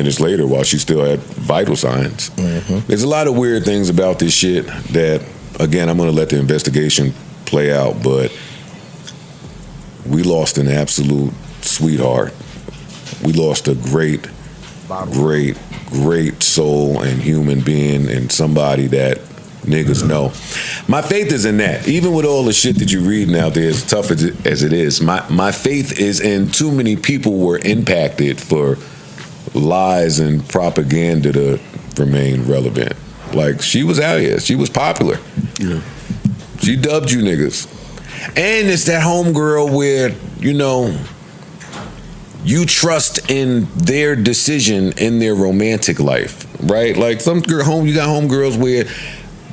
minutes later while she still had vital signs. There's a lot of weird things about this shit that, again, I'm going to let the investigation play out, but we lost an absolute sweetheart. We lost a great soul and human being and somebody that niggas know. My faith is in that. Even with all the shit that you're reading out there, as tough as it is, my faith is in too many people were impacted for lies and propaganda to remain relevant. Like, she was out here. She was popular. Yeah. She dubbed you niggas. And it's that homegirl where, you know, you trust in their decision in their romantic life, right? Like you got homegirls where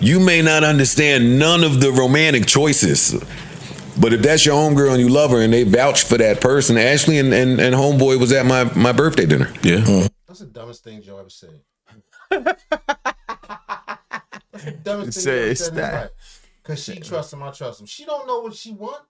you may not understand none of the romantic choices, but if that's your homegirl and you love her and they vouch for that person, Ashlee and homeboy was at my birthday dinner. Yeah. That's the dumbest thing Joe ever said. That's the dumbest thing Joe ever said. Because she trusts him, I trust him. She don't know what she want.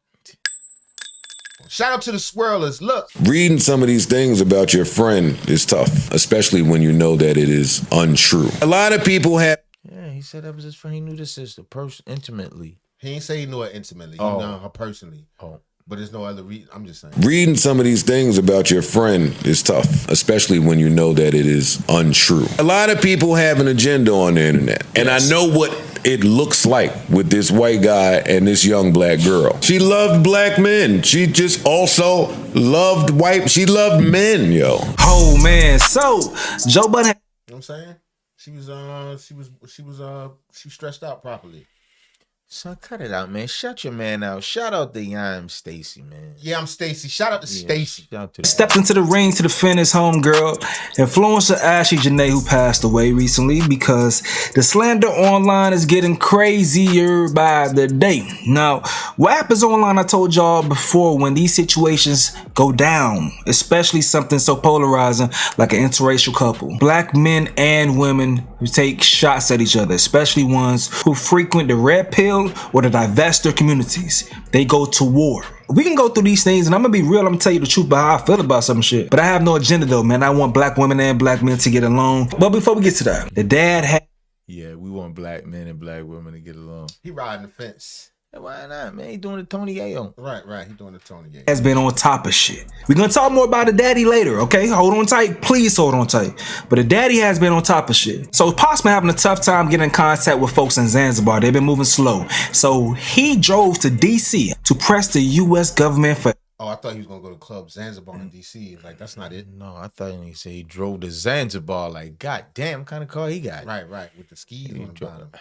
Shout out to the swirlers. Look. Reading some of these things about your friend is tough, especially when you know that it is untrue. A lot of people have... Yeah, he said that was his friend. He knew the sister intimately. He ain't say he knew her intimately. He knew her personally. But there's no other reason. I'm just saying. Reading some of these things about your friend is tough, especially when you know that it is untrue. A lot of people have an agenda on the internet, and I know what it looks like with this white guy and this young black girl. She loved black men. She just also loved she loved men, yo. Oh man, so Joe Budden. You know what I'm saying? She was stressed out properly. Son, cut it out, man. Shut your man out. Shout out to I'm Stacy, man. Yeah, I'm Stacy. Shout out to Stacy. Stepped into the ring to defend his homegirl, influencer Ashlee Jenae, who passed away recently, because the slander online is getting crazier by the day. Now, what happens online, I told y'all before, when these situations go down, especially something so polarizing like an interracial couple. Black men and women who take shots at each other, especially ones who frequent the red pill or the divestor communities. They go to war. We can go through these things, and I'm gonna be real. I'm gonna tell you the truth about how I feel about some shit. But I have no agenda though, man. I want black women and black men to get along. But before we get to that, the dad had... Yeah, we want black men and black women to get along. He riding the fence. Why not, man? He doing the Tony Yayo. Right. He doing the Tony Yayo. Has been on top of shit. We're gonna talk more about the daddy later, okay? Hold on tight. Please hold on tight. But the daddy has been on top of shit. So possibly having a tough time getting in contact with folks in Zanzibar. They've been moving slow. So he drove to DC to press the US government for... Oh, I thought he was gonna go to Club Zanzibar in DC. Like, that's not it. No, I thought he said he drove to Zanzibar. Like, goddamn, what kind of car he got? Right. With the skis on the bottom.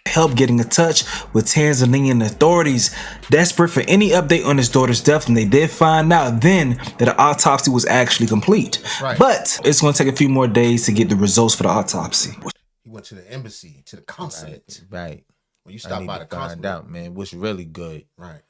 Help getting in touch with Tanzanian authorities, desperate for any update on his daughter's death, and they did find out then that the autopsy was actually complete. Right. But it's going to take a few more days to get the results for the autopsy. He went to the embassy, to the consulate. Right. When you stop by the consulate, find out, man, what's really good. Right.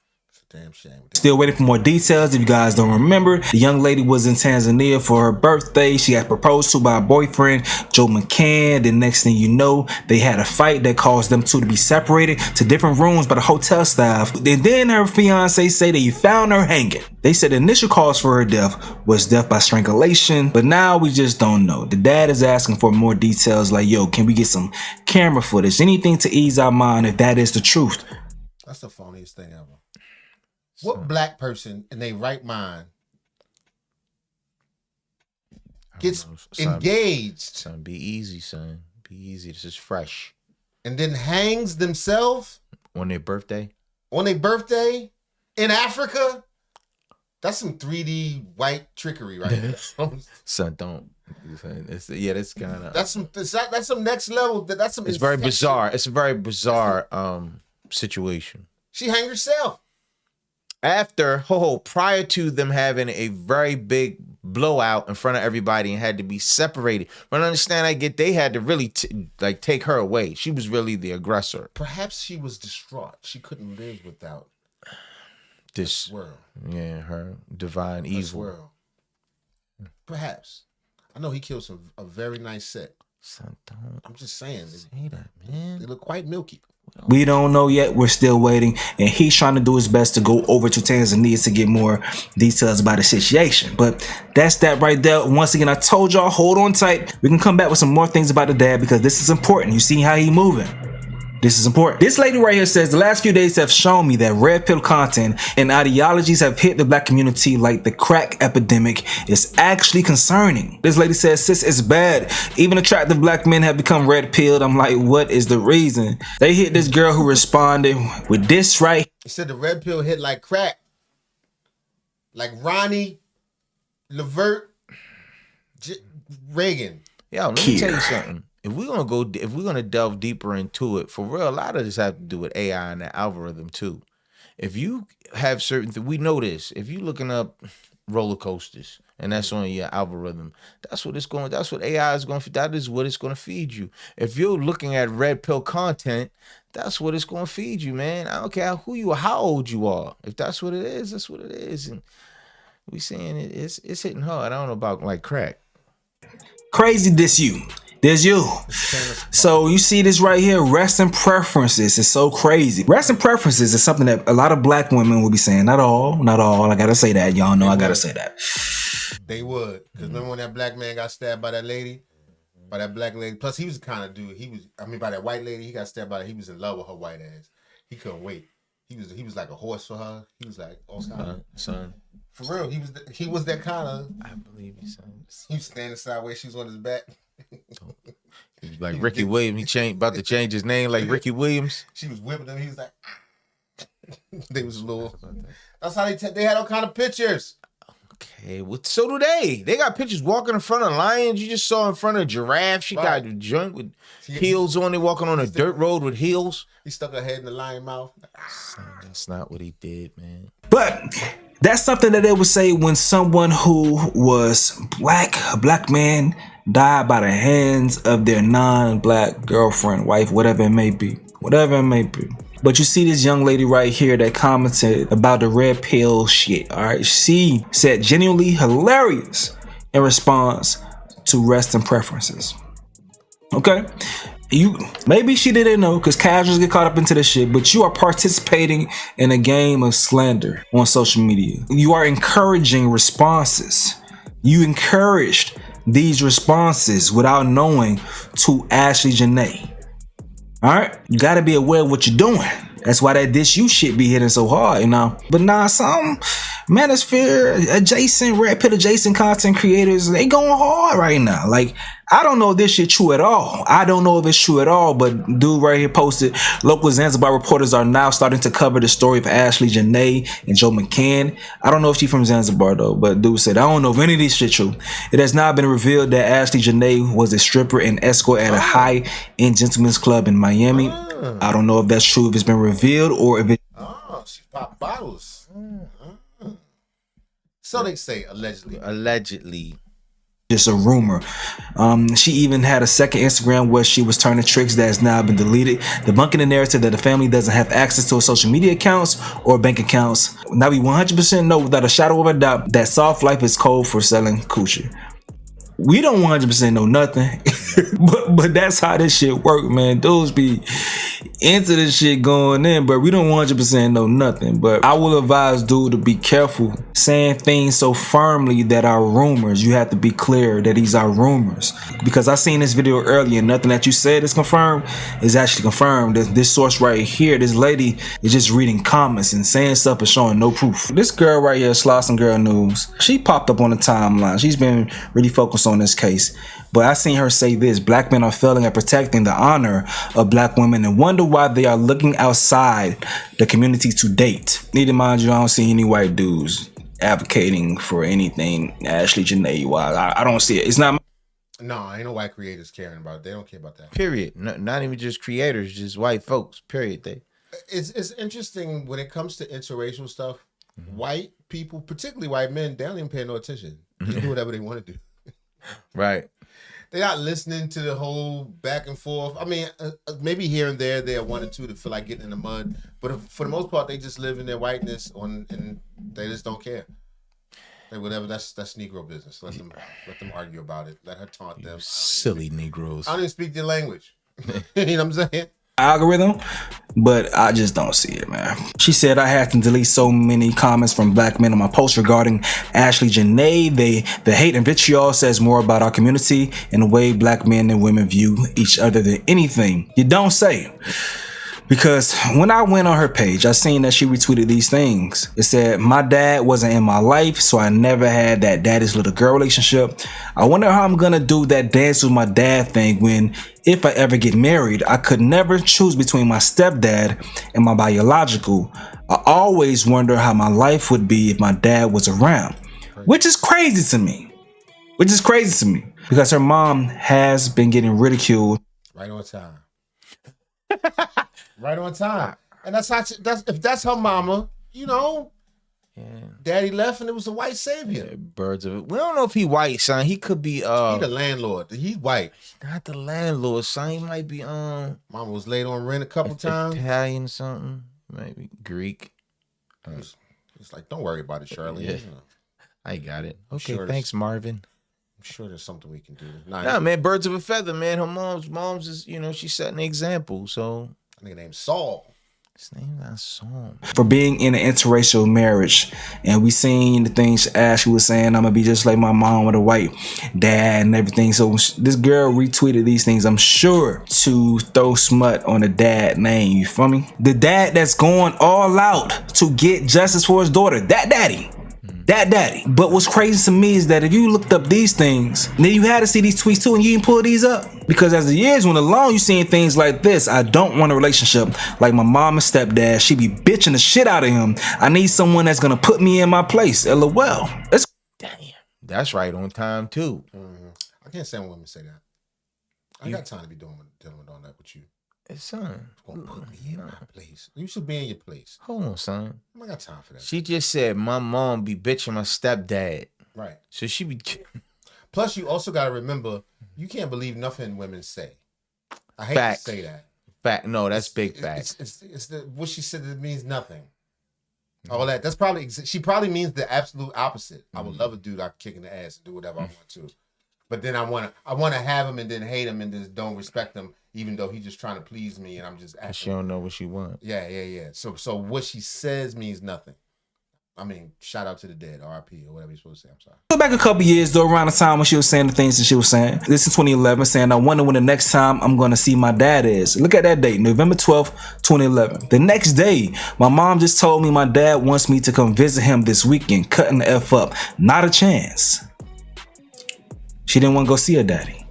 Damn shame. Still waiting for more details. If you guys don't remember, the young lady was in Tanzania for her birthday. She got proposed to by a boyfriend, Joe McCann. The next thing you know, they had a fight that caused them two to be separated to different rooms by the hotel staff. And then her fiance say that you found her hanging. They said the initial cause for her death was death by strangulation, but now we just don't know. The dad is asking for more details, like, yo, can we get some camera footage? Anything to ease our mind if that is the truth. That's the funniest thing ever. What black person in their right mind gets engaged? Son, be easy, son. Be easy. This is fresh. And then hangs themselves on their birthday? On their birthday in Africa? That's some 3D white trickery right there. Son, don't. That's kind of... That's some next level. That's some... It's very bizarre. It's a very bizarre situation. She hanged herself. Prior to them having a very big blowout in front of everybody and had to be separated. But I understand, I get they had to really take her away. She was really the aggressor. Perhaps she was distraught. She couldn't live without this world. Yeah, her divine evil. World. Perhaps. I know he killed a very nice set. Son, don't. I'm just saying. Say that, man. They look quite milky. We don't know yet. We're still waiting. And he's trying to do his best to go over to Tanzania to get more details about the situation. But that's that right there. Once again, I told y'all, hold on tight. We can come back with some more things about the dad because this is important. You see how he moving. This is important. This lady right here says, the last few days have shown me that red pill content and ideologies have hit the black community like the crack epidemic is actually concerning. This lady says, sis, it's bad. Even attractive black men have become red pilled. I'm like, what is the reason? They hit this girl who responded with this right. He said the red pill hit like crack. Like Ronnie, Levert, Reagan. Yo, let me tell you something. If we're gonna delve deeper into it, for real, a lot of this have to do with AI and the algorithm too. If you have certain we know this. If you're looking up roller coasters and that's on your algorithm, that's what AI is going to, that is what it's going to feed you. If you're looking at red pill content, that's what it's going to feed you, man. I don't care who you are, how old you are. If that's what it is, that's what it is. And we saying it's hitting hard. I don't know about like crack. Crazy this you. There's you. So you see this right here, resting preferences is so crazy. Resting preferences is something that a lot of black women will be saying. Not all. I gotta say that. Y'all know I gotta say that. They would. Because remember when that black man got stabbed by that lady? By that black lady? Plus he was the kind of dude, by that white lady, he got stabbed by her. He was in love with her white ass. He couldn't wait. He was like a horse for her. He was like, oh, son. For real, he was that kind of. I believe you, son. He was standing sideways, she was on his back. He was like Ricky Williams. He about to change his name like Ricky Williams. She was whipping him. He was like, they was a little. That's how they had all kind of pictures. Okay, well, so do they. They got pictures walking in front of lions. You just saw in front of giraffes. She got a joint with heels on. They walking on a dirt road with heels. He stuck her head in the lion mouth. That's not what he did, man. But that's something that they would say when someone who was a black man, died by the hands of their non-black girlfriend, wife, whatever it may be. But you see this young lady right here that commented about the red pill shit, all right? She said genuinely hilarious in response to resting preferences. Okay? Maybe she didn't know because casuals get caught up into this shit, but you are participating in a game of slander on social media. You are encouraging responses. You encouraged these responses without knowing to Ashlee Jenae. All right, you got to be aware of what you're doing. That's why that this you shit be hitting so hard, you know. But nah, some manosphere adjacent, red pill adjacent content creators, they going hard right now. Like, I don't know if this shit true at all. But dude right here posted, local Zanzibar reporters are now starting to cover the story of Ashlee Jenae and Joe McCann. I don't know if she's from Zanzibar though, but dude said, I don't know if any of this shit true. It has now been revealed that Ashlee Jenae was a stripper and escort at a high-end gentleman's club in Miami. I don't know if that's true, if it's been revealed or if it... Oh, she popped bottles. So they say, allegedly. Allegedly. Just a rumor. She even had a second Instagram where she was turning tricks that has now been deleted, debunking the narrative that the family doesn't have access to her social media accounts or bank accounts. Now we 100% know without a shadow of a doubt that soft life is code for selling coochie. We don't 100% know nothing, but that's how this shit work, man. Dudes be into this shit going in, but we don't 100% know nothing. But I will advise dude to be careful saying things so firmly that are rumors. You have to be clear that these are rumors, because I seen this video earlier. Nothing that you said is confirmed is actually confirmed. This source right here, this lady is just reading comments and saying stuff and showing no proof. This girl right here, Slauson Girl News, she popped up on the timeline. She's been really focused on this case, but I seen her say this: black men are failing at protecting the honor of black women and wonder why they are looking outside the community to date. Need to mind you, I don't see any white dudes advocating for anything Ashlee Jenae wise. I don't see it. It's not. No, ain't no white creators caring about it. They don't care about that. Period. Not even just creators, just white folks. Period. It's interesting when it comes to interracial stuff. White people, particularly white men, they don't even pay no attention. They do whatever they want to do. Right. They're not listening to the whole back and forth. I mean, maybe here and there, they're one or two that feel like getting in the mud. But for the most part, they just live in their whiteness and they just don't care. Like whatever, that's Negro business. Let them argue about it. Let her taunt them. Silly Negroes. I don't even speak their language. You know what I'm saying? algorithm, but I just don't see it, man. She said I had to delete so many comments from black men on my post regarding Ashlee Jenae. The hate and vitriol says more about our community and the way black men and women view each other than anything. You don't say. Because when I went on her page, I seen that she retweeted these things. It said, my dad wasn't in my life, so I never had that daddy's little girl relationship. I wonder how I'm gonna do that dance with my dad thing when, if I ever get married, I could never choose between my stepdad and my biological. I always wonder how my life would be if my dad was around. Which is crazy to me. Because her mom has been getting ridiculed. Right on time. Right on time. And that's if that's her mama, you know, daddy left and it was a white savior. Yeah, birds of it. We don't know if he white, son. He could be He the landlord. He's white. Not the landlord, son. He might be mama was late on rent a couple times. Italian or something. Maybe Greek. It's like, don't worry about it, Shirley. Yeah. You know. I got it. Okay, sure thanks, Marvin. I'm sure there's something we can do. Nah, man, birds of a feather, man. Her mom's is, you know, she's setting an example. So I think named Saul. his name's not Saul. For being in an interracial marriage. And we seen the things Ashlee was saying, I'm gonna be just like my mom with a white dad and everything. So this girl retweeted these things, I'm sure, to throw smut on the dad name. You feel me? The dad that's going all out to get justice for his daughter. That daddy. But what's crazy to me is that if you looked up these things, then you had to see these tweets too, and you didn't pull these up. Because as the years went along, you seeing things like this. I don't want a relationship like my mom and stepdad. She be bitching the shit out of him. I need someone that's gonna put me in my place. LOL. Damn. That's right on time too. I can't stand when women say that. I got time to be dealing with all that with you. Son, Gonna put me in my place. You should be in your place. hold on, son. I got time for that. She just said my mom be bitching my stepdad. Right. So she be. Plus, you also got to remember, you can't believe nothing women say. I hate Fact. to say that. Fact. No, that's big fact. It's what she said. It means nothing. All that. That's probably. She probably means the absolute opposite. I would love a dude I could kick in the ass and do whatever I want to, but then I want to have him and then hate him and just don't respect him, even though he's just trying to please me and I'm just acting. She don't know what she wants. Yeah. So what she says means nothing. I mean, shout out to the dead, RIP, or whatever you're supposed to say. I'm sorry. Go back a couple years though, around the time when she was saying the things that she was saying. This is 2011, saying, I wonder when the next time I'm going to see my dad is. Look at that date, November 12th, 2011. The next day, my mom just told me my dad wants me to come visit him this weekend, cutting the F up. Not a chance. She didn't want to go see her daddy.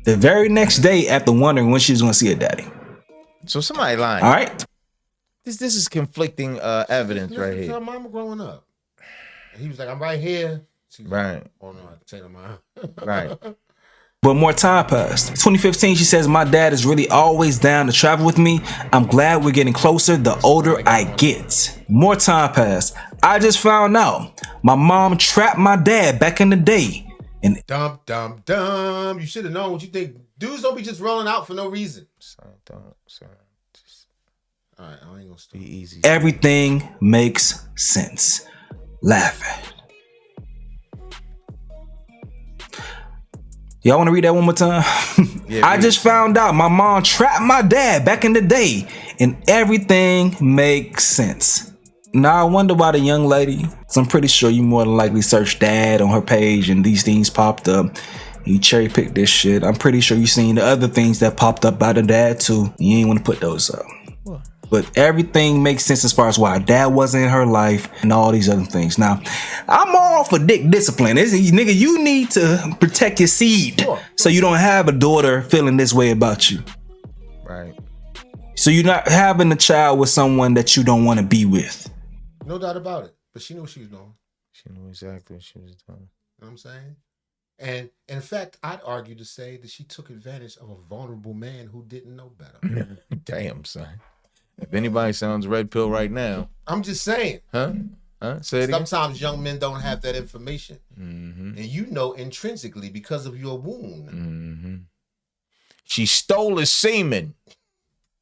The very next day after wondering when she was going to see her daddy. So somebody lying. All right. This is conflicting evidence right Listen to here. her mama growing up. And he was like, I'm right here. She's Right. Like, oh no, I can tell her mine. Right. But more time passed. 2015, she says, my dad is really always down to travel with me. I'm glad we're getting closer the older I get. More time passed. I just found out my mom trapped my dad back in the day. And Dumb. You should have known what you think. Dudes don't be just rolling out for no reason. Son, don't. Son. Just All right, I ain't gonna stop. be easy. everything makes sense. Laughing. Y'all want to read that one more time? Yeah, I just found out my mom trapped my dad back in the day, and everything makes sense. Now I wonder why the young lady, so I'm pretty sure you more than likely searched dad on her page and these things popped up. You cherry picked this shit. I'm pretty sure you seen the other things that popped up by the dad too. You ain't want to put those up. What? But everything makes sense as far as why dad wasn't in her life and all these other things. Now, I'm all for dick discipline. Nigga, you need to protect your seed so you don't have a daughter feeling this way about you. Right. So you're not having a child with someone that you don't want to be with. No doubt about it. But she knew what she was doing. She knew exactly what she was doing. You know what I'm saying? And in fact, I'd argue to say that she took advantage of a vulnerable man who didn't know better. Damn, son. If anybody sounds red pill right now, I'm just saying. huh? Say it again. Sometimes young men don't have that information. Mm-hmm. And you know intrinsically because of your wound. Mm-hmm. She stole his semen.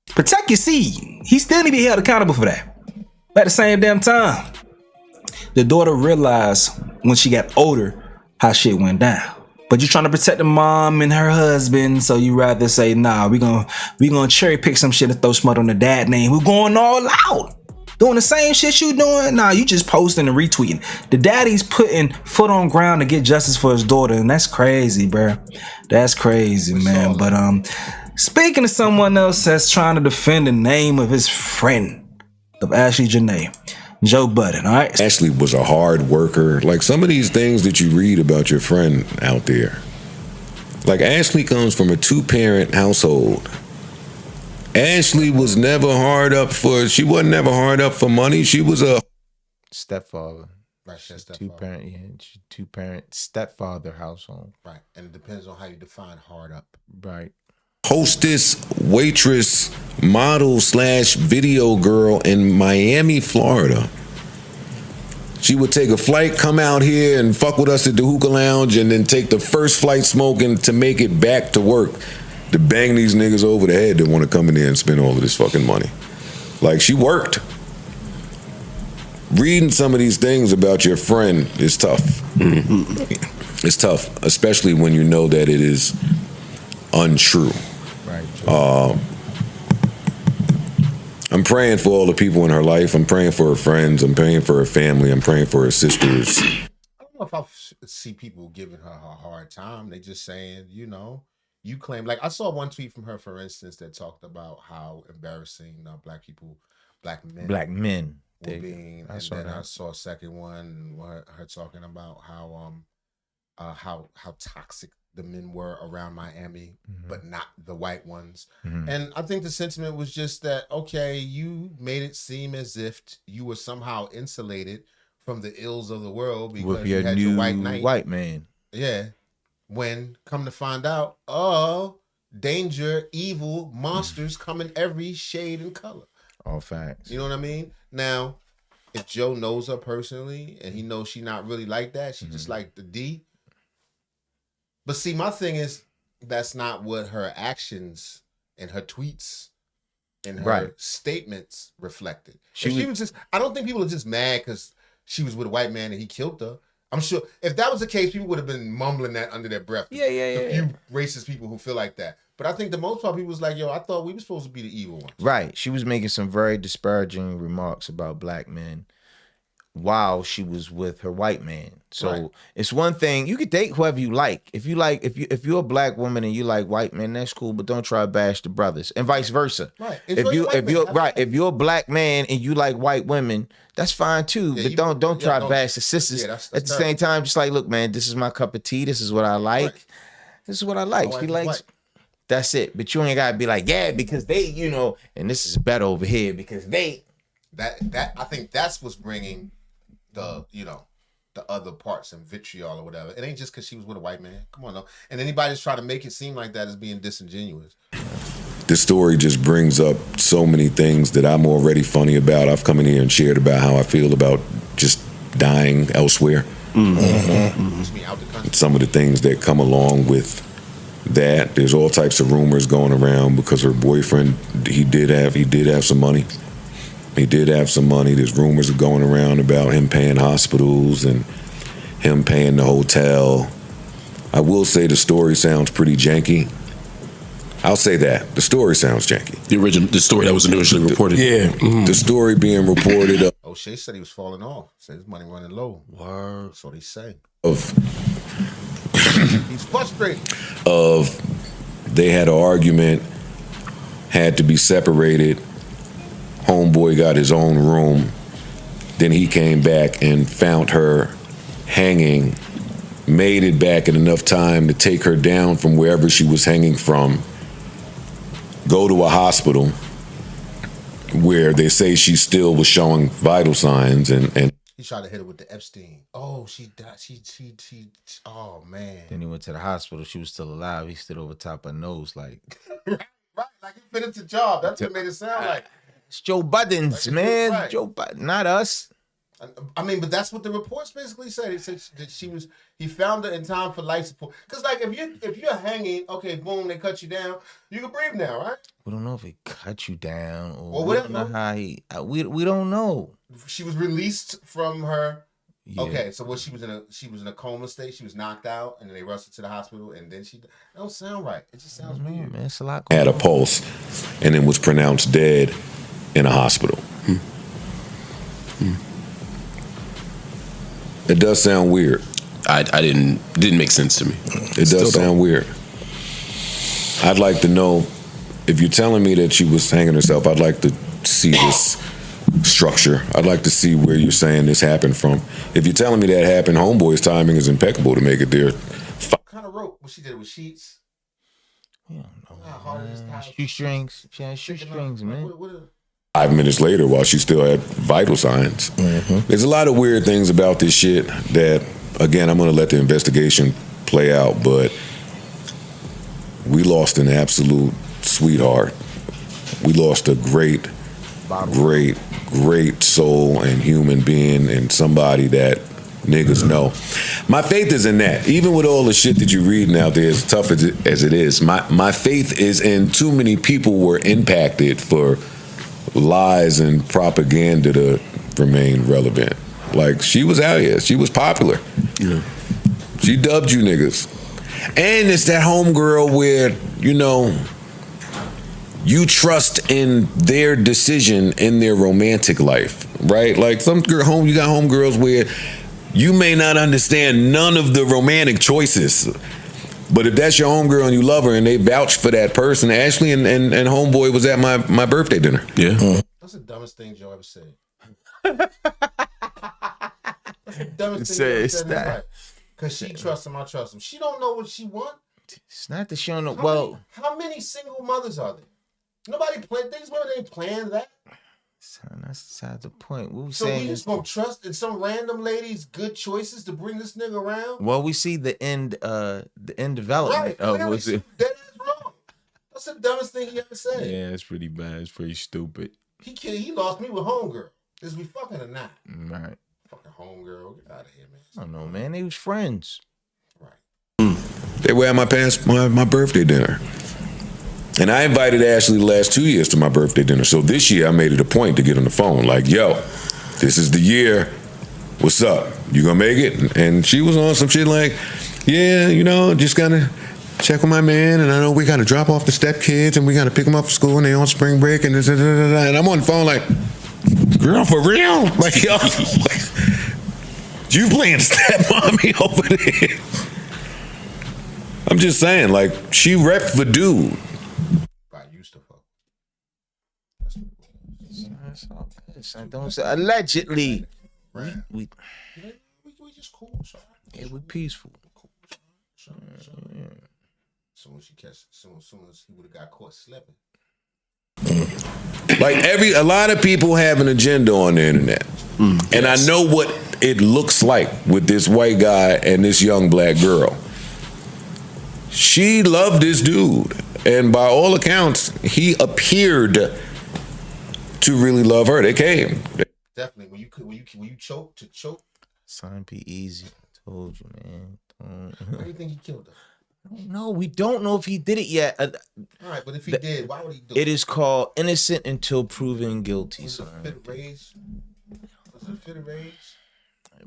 Protect your seed. He still need to be held accountable for that. But at the same damn time, the daughter realized when she got older how shit went down. But you're trying to protect the mom and her husband, so you rather say, nah, we gonna cherry pick some shit and throw smut on the dad name who going all out. Doing the same shit you doing? Nah, you just posting and retweeting. The daddy's putting foot on ground to get justice for his daughter, and that's crazy, bruh. That's crazy, man. But speaking of someone else that's trying to defend the name of his friend, of Ashlee Jenae, Joe Budden, all right? Ashlee was a hard worker. Like some of these things that you read about your friend out there. Like Ashlee comes from a 2-parent household. Ashlee was never hard up for, she wasn't never hard up for money. She was a stepfather. Right, that's Two-parent stepfather household. Right, and it depends on how you define hard up. Right. hostess, waitress, model / video girl in Miami, Florida. She would take a flight, come out here and fuck with us at the hookah lounge, and then take the first flight smoking to make it back to work to bang these niggas over the head that want to come in there and spend all of this fucking money. Like, she worked. Reading some of these things about your friend is tough. Mm-hmm. It's tough, especially when you know that it is untrue. Right. I'm praying for all the people in her life. I'm praying for her friends. I'm praying for her family. I'm praying for her sisters. I don't know if I see people giving her a hard time. They just saying, you know, you claim, like I saw one tweet from her, for instance, that talked about how embarrassing black men were being. And then I saw a second one, her talking about how toxic the men were around Miami, mm-hmm. but not the white ones. Mm-hmm. And I think the sentiment was just that, okay, you made it seem as if you were somehow insulated from the ills of the world because with your you had new your white knight. White man. Yeah. When come to find out, oh, danger, evil, monsters come in every shade and color. All facts. You know what I mean? Now, if Joe knows her personally and he knows she not really like that, she just like the D. But see, my thing is, that's not what her actions and her tweets and her statements reflected. She was just, I don't think people are just mad because she was with a white man and he killed her. I'm sure if that was the case, people would have been mumbling that under their breath. Yeah. A few racist people who feel like that. But I think the most part people was like, yo, I thought we were supposed to be the evil ones. Right. She was making some very disparaging remarks about black men while she was with her white man. So it's one thing, you could date whoever you like. If you're a black woman and you like white men, that's cool, but don't try to bash the brothers. And vice versa. Right. If you're a black man and you like white women, that's fine too. Yeah, but don't try to bash the sisters. Yeah, that's at the same time, just like, look, man, this is my cup of tea. This is what I like. Right. This is what I like. He likes. That's it. But you ain't gotta be like, yeah, because they, you know, and this is better over here because they. That I think that's what's bringing the, you know, the other parts and vitriol or whatever. It ain't just because she was with a white man. Come on, no. And anybody that's trying to make it seem like that is being disingenuous. This story just brings up so many things that I'm already funny about. I've come in here and shared about how I feel about just dying elsewhere. Mm-hmm. Some of the things that come along with that. There's all types of rumors going around because her boyfriend, he did have some money. He did have some money. There's rumors going around about him paying hospitals and him paying the hotel. I will say the story sounds pretty janky. I'll say that. The story sounds janky. The story that was initially reported. Yeah. Mm-hmm. The story being reported. O'Shea said he was falling off. Said his money running low. Word. That's what he said. He's frustrated. They had an argument, had to be separated. Homeboy got his own room. Then he came back and found her hanging, made it back in enough time to take her down from wherever she was hanging from, go to a hospital where they say she still was showing vital signs and he tried to hit her with the Epstein. Oh, she died. She oh man. Then he went to the hospital. She was still alive. He stood over top of her nose like right, like he finished the job. That's what made it sound like. It's Joe Budden's, like, man. Right. Joe Budden, not us. I mean, but that's what the reports basically said. He said that he found her in time for life support. Because, like, if you're hanging, okay, boom, they cut you down, you can breathe now, right? We don't know if it cut you down or we don't know how we don't know. She was released from her Yeah. Okay, so what she was in a coma state. She was knocked out, and then they rushed her to the hospital, and then that don't sound right. It just sounds weird. Man, it's a lot. Had a pulse, and then was pronounced dead in a hospital. It does sound weird. I didn't make sense to me. It does sound weird. I'd like to know, if you're telling me that she was hanging herself, I'd like to see this structure. I'd like to see where you're saying this happened from. If you're telling me that happened, Homeboy's timing is impeccable to make it there. What kind of rope? What she did with sheets? Yeah, How hard is this? shoestrings. She had shoestrings, man. What 5 minutes later, while she still had vital signs. There's a lot of weird things about this shit that, again, I'm going to let the investigation play out, but we lost an absolute sweetheart. We lost a great soul and human being, and somebody that niggas know. My faith is in that. Even with all the shit that you're reading out there, as tough as it is, my faith is in too many people were impacted for lies and propaganda to remain relevant. Like, she was out here. She was popular. Yeah. She dubbed you niggas. And it's that homegirl where, you trust in their decision in their romantic life, right? Like, you got homegirls where you may not understand none of the romantic choices, but if that's your homegirl and you love her and they vouch for that person, Ashlee and homeboy was at my birthday dinner. Yeah. That's the dumbest thing Joe ever said. That's the dumbest thing Joe ever said in his life. Because she trusts him, I trust him. She don't know what she wants. It's not the show. No, how many single mothers are there? Nobody planned things. Women ain't planned that. son, that's beside the point. What we So saying we just gonna trust in some random lady's good choices to bring this nigga around? Well, we see the end development Right, of clearly what's it. that is wrong. That's the dumbest thing he ever said. Yeah, it's pretty bad. It's pretty stupid. He lost me with homegirl. Is we fucking or not? Right. Fucking homegirl. Get out of here, man. I don't know, man. They was friends. Right. They were at my birthday dinner. And I invited Ashlee the last 2 years to my birthday dinner. So this year I made it a point to get on the phone. Like, yo, this is the year. What's up? You gonna make it? And she was on some shit like, yeah, just gotta check with my man. And I know we gotta drop off the stepkids and we gotta pick them up from school and they on spring break. And I'm on the phone like, girl, for real? Like, yo, you playing stepmommy over there? I'm just saying, like, she repped the dude. I used to fuck. That's what it was. That's all good, son. Don't say allegedly. Right. We We just cool, son. yeah, we peaceful. Cool, son. Soon as he would have got caught slipping. Like a lot of people have an agenda on the internet. And I know what it looks like with this white guy and this young black girl. She loved this dude. And by all accounts, he appeared to really love her. They came. Definitely. When you choke. Son, be easy. I told you, man. Why do you think he killed her? No, we don't know if he did it yet. All right, but if he did, why would he do it? It is called innocent until proven guilty. Was it a Son. fit of rage? Was it a fit of rage?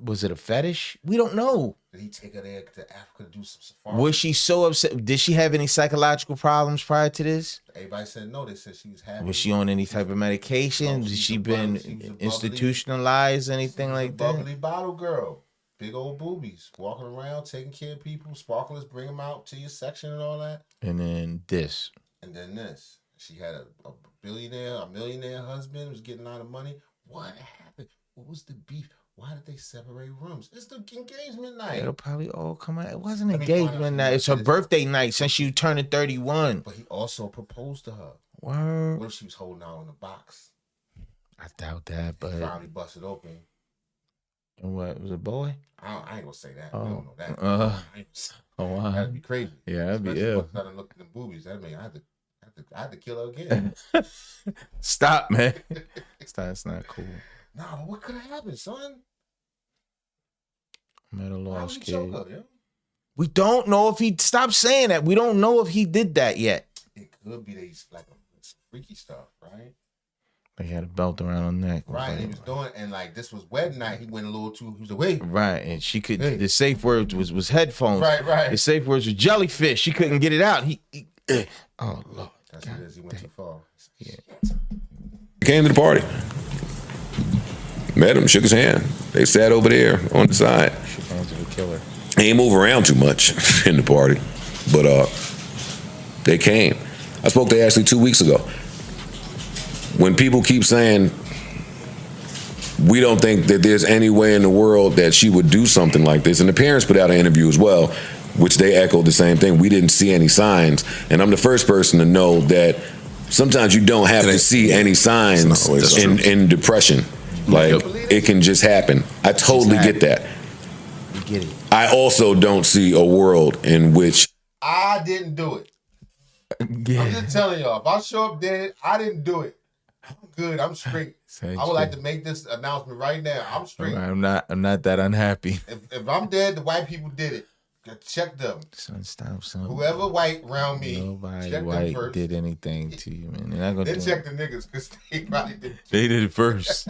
Was it a fetish? We don't know. Did he take her there to Africa to do some safari? Was she so upset? Did she have any psychological problems prior to this? Everybody said no. They said she was happy. Was she on any type of medication? No, Did she's she a been bubbly- she's a bubbly- institutionalized, anything like that? Bubbly bottle girl. Big old boobies. Walking around, taking care of people. Sparklers, bring them out to your section and all that. And then this. And then this. She had a millionaire husband, was getting a lot of money. What happened? What was the beef? Why did they separate rooms? It's the engagement night. It'll probably all come out. It wasn't Let me find engagement out. night. It's her birthday night since she turning 31. But he also proposed to her. Word. What if she was holding out on the box? I doubt that, He but finally busted open. and what was it, boy? I ain't gonna say that. Oh. We don't know that. Oh wow. That'd be crazy. Yeah, that'd be Especially ill. once I done looked at the boobies. That mean I had to kill her again. Stop, man. That's not cool. Nah, but what could have happened, son? I'm at a Why would loss, he kid. choke her, yo? We don't know if he stopped saying that. We don't know if he did that yet. It could be like some freaky stuff, right? He had a belt around her neck. Right, he was doing, and like this was wedding night. He went a little too. He was away. Right, and she could. Hey. The safe words was headphones. Right. The safe words was jellyfish. She couldn't get it out. Oh Lord. That's what it is. He went too far. Yeah. He came to the party. Met him, shook his hand. They sat over there on the side. Shook hands with a killer. He ain't move around too much in the party, but they came. I spoke to Ashlee 2 weeks ago. When people keep saying we don't think that there's any way in the world that she would do something like this, and the parents put out an interview as well, which they echoed the same thing. We didn't see any signs, and I'm the first person to know that sometimes you don't have to see any signs in depression. Like, it can just happen. I totally get that. You get it. I also don't see a world in which I didn't do it. Yeah. I'm just telling y'all. If I show up dead, I didn't do it. I'm good. I'm straight. I would like to make this announcement right now. I'm straight. I'm not that unhappy. If I'm dead, the white people did it. Check them. Son, stop, son. Whoever white around me, Nobody check them white first. did anything to you, man. They're not gonna Then do check it. the niggas because they probably did. They did it first.